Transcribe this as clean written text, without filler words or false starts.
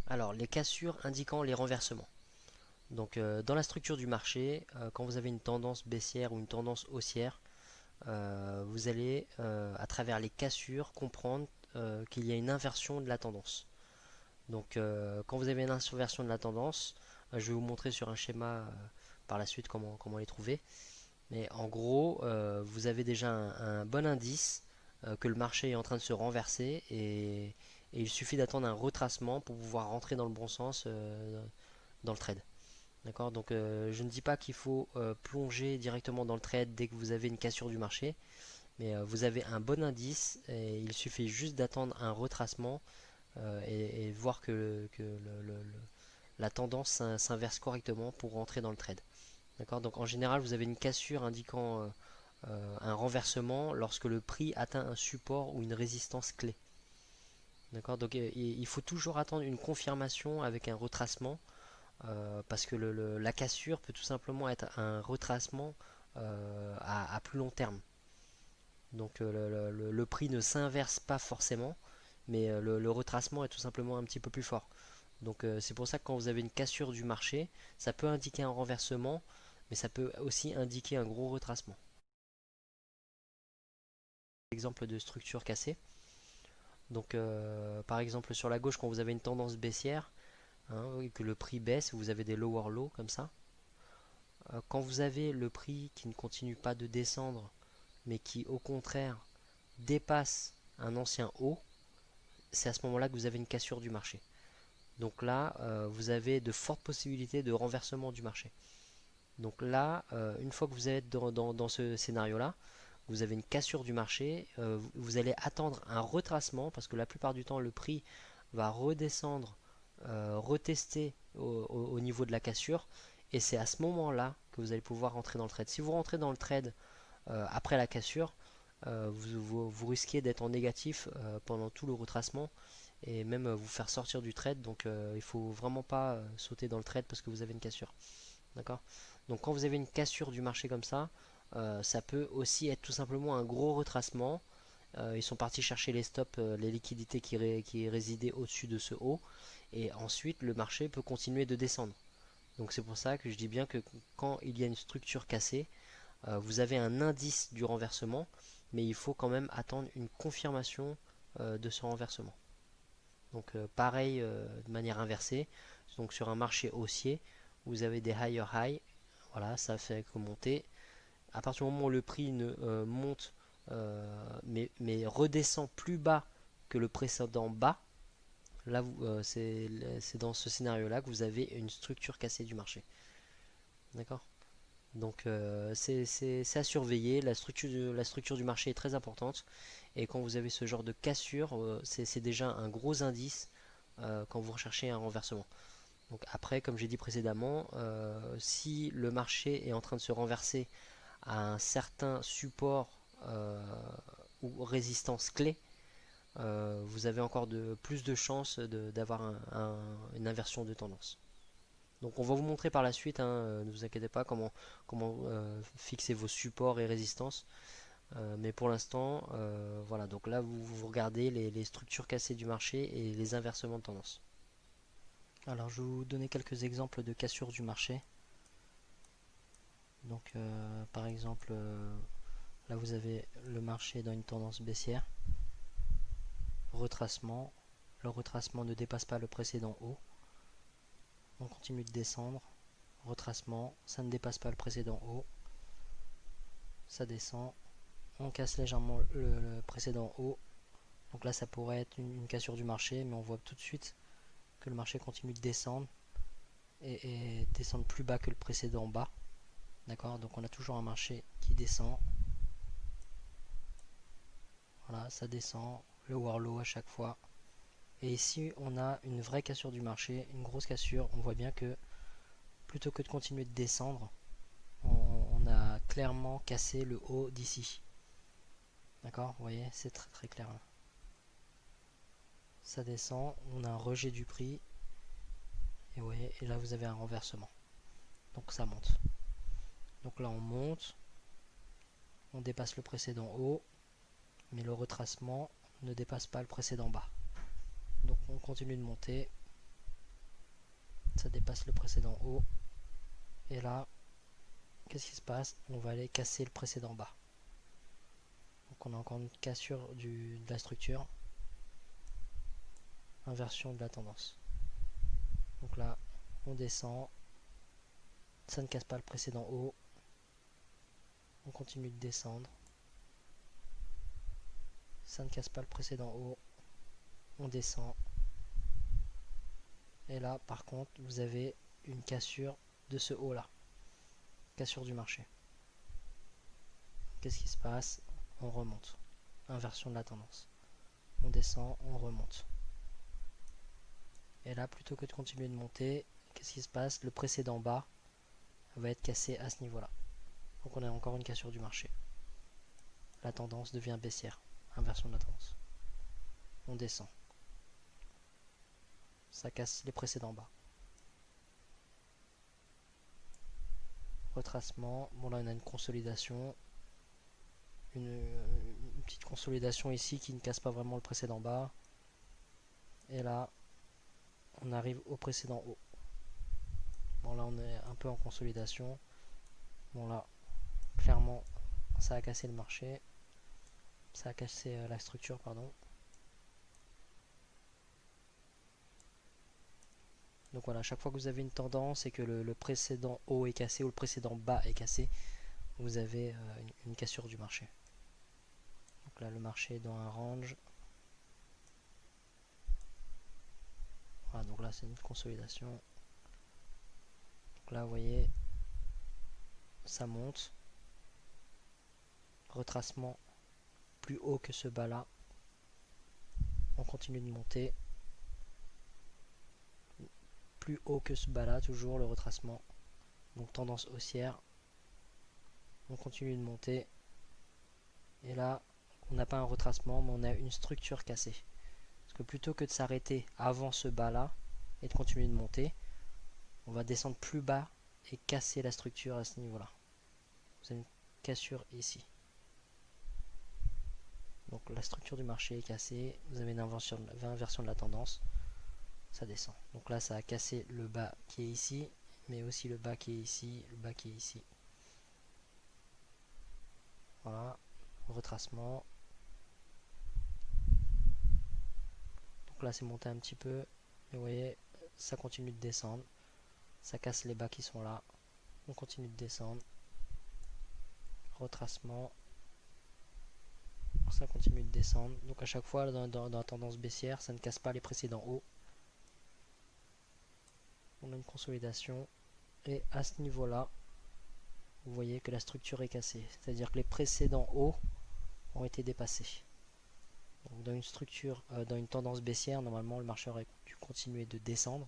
Alors, les cassures indiquant les renversements. Donc, dans la structure du marché, quand vous avez une tendance baissière ou une tendance haussière, vous allez, à travers les cassures, comprendre qu'il y a une inversion de la tendance. Donc, quand vous avez une inversion de la tendance, je vais vous montrer sur un schéma par la suite comment les trouver. Mais en gros, vous avez déjà un bon indice que le marché est en train de se renverser et il suffit d'attendre un retracement pour pouvoir rentrer dans le bon sens dans le trade. D'accord? Donc je ne dis pas qu'il faut plonger directement dans le trade dès que vous avez une cassure du marché, mais vous avez un bon indice et il suffit juste d'attendre un retracement et voir que la tendance s'inverse correctement pour rentrer dans le trade. D'accord? Donc en général, vous avez une cassure indiquant un renversement lorsque le prix atteint un support ou une résistance clé. D'accord? Donc il faut toujours attendre une confirmation avec un retracement parce que la cassure peut tout simplement être un retracement à plus long terme. Donc le prix ne s'inverse pas forcément, mais le retracement est tout simplement un petit peu plus fort. Donc c'est pour ça que quand vous avez une cassure du marché, ça peut indiquer un renversement, mais ça peut aussi indiquer un gros retracement. Exemple de structure cassée. Donc par exemple sur la gauche, quand vous avez une tendance baissière, hein, et que le prix baisse, vous avez des lower low comme ça. Quand vous avez le prix qui ne continue pas de descendre, mais qui au contraire dépasse un ancien haut, c'est à ce moment-là que vous avez une cassure du marché. Donc là, vous avez de fortes possibilités de renversement du marché. Donc là, une fois que vous êtes dans ce scénario-là, vous avez une cassure du marché, vous allez attendre un retracement parce que la plupart du temps, le prix va redescendre, retester au niveau de la cassure. Et c'est à ce moment-là que vous allez pouvoir rentrer dans le trade. Si vous rentrez dans le trade après la cassure, vous risquez d'être en négatif pendant tout le retracement et même vous faire sortir du trade. Donc il faut vraiment pas sauter dans le trade parce que vous avez une cassure. D'accord? Donc quand vous avez une cassure du marché comme ça peut aussi être tout simplement un gros retracement. Ils sont partis chercher les stops, les liquidités qui résidaient au-dessus de ce haut. Et ensuite, le marché peut continuer de descendre. Donc c'est pour ça que je dis bien que quand il y a une structure cassée, vous avez un indice du renversement, mais il faut quand même attendre une confirmation de ce renversement. Donc pareil de manière inversée. Donc sur un marché haussier, vous avez des higher high. Voilà, ça fait que monter. À partir du moment où le prix ne monte mais redescend plus bas que le précédent bas, là c'est dans ce scénario là que vous avez une structure cassée du marché. D'accord? Donc c'est à surveiller. La structure du marché est très importante. Et quand vous avez ce genre de cassure, c'est déjà un gros indice quand vous recherchez un renversement. Donc après, comme j'ai dit précédemment, si le marché est en train de se renverser à un certain support ou résistance clé, vous avez encore plus de chances d'avoir une inversion de tendance. Donc on va vous montrer par la suite, hein, ne vous inquiétez pas, comment fixer vos supports et résistances. Mais pour l'instant, voilà, donc là vous regardez les structures cassées du marché et les inversements de tendance. Alors je vais vous donner quelques exemples de cassures du marché. Donc par exemple, là vous avez le marché dans une tendance baissière, retracement, le retracement ne dépasse pas le précédent haut, on continue de descendre, retracement, ça ne dépasse pas le précédent haut, ça descend, on casse légèrement le précédent haut, donc là ça pourrait être une cassure du marché, mais on voit tout de suite que le marché continue de descendre et descendre plus bas que le précédent bas. D'accord, donc on a toujours un marché qui descend. Voilà, ça descend, le warlow à chaque fois. Et ici, on a une vraie cassure du marché, une grosse cassure. On voit bien que plutôt que de continuer de descendre, on a clairement cassé le haut d'ici. D'accord, vous voyez, c'est très très clair là. Ça descend, on a un rejet du prix. Et vous voyez, et là vous avez un renversement. Donc ça monte. Donc là on monte, on dépasse le précédent haut, mais le retracement ne dépasse pas le précédent bas. Donc on continue de monter. ça dépasse le précédent haut. Et là, qu'est-ce qui se passe? On va aller casser le précédent bas. Donc on a encore une cassure de la structure. Inversion de la tendance. Donc là, on descend. Ça ne casse pas le précédent haut. On continue de descendre. Ça ne casse pas le précédent haut. On descend. Et là, par contre, vous avez une cassure de ce haut là. Cassure du marché. Qu'est-ce qui se passe? On remonte. Inversion de la tendance. On descend, on remonte. Et là, plutôt que de continuer de monter, qu'est-ce qui se passe? Le précédent bas va être cassé à ce niveau-là. Donc on a encore une cassure du marché. La tendance devient baissière. Inversion de la tendance. On descend. Ça casse les précédents bas. Retracement. Bon là on a une consolidation. Une petite consolidation ici qui ne casse pas vraiment le précédent bas. Et là, on arrive au précédent haut. Bon là on est un peu en consolidation. Bon là, clairement, ça a cassé le marché. Ça a cassé la structure, pardon. Donc voilà, chaque fois que vous avez une tendance et que le précédent haut est cassé ou le précédent bas est cassé, vous avez une cassure du marché. Donc là, le marché est dans un range. Voilà, donc là, c'est une consolidation. Donc là, vous voyez, ça monte. Retracement plus haut que ce bas là. On continue de monter. Plus haut que ce bas là, toujours le retracement. Donc tendance haussière. On continue de monter. Et là, on n'a pas un retracement, mais on a une structure cassée. Parce que plutôt que de s'arrêter avant ce bas là et de continuer de monter, on va descendre plus bas et casser la structure à ce niveau là. Vous avez une cassure ici. Donc la structure du marché est cassée, vous avez une inversion de la tendance, ça descend. Donc là ça a cassé le bas qui est ici, mais aussi le bas qui est ici, le bas qui est ici. Voilà, retracement. Donc là c'est monté un petit peu, mais vous voyez, ça continue de descendre. Ça casse les bas qui sont là. On continue de descendre. Retracement. Ça continue de descendre. Donc à chaque fois dans la tendance baissière, ça ne casse pas les précédents hauts. On a une consolidation. Et à ce niveau-là, vous voyez que la structure est cassée. C'est-à-dire que les précédents hauts ont été dépassés. Donc dans une structure, dans une tendance baissière, normalement le marché aurait dû continuer de descendre.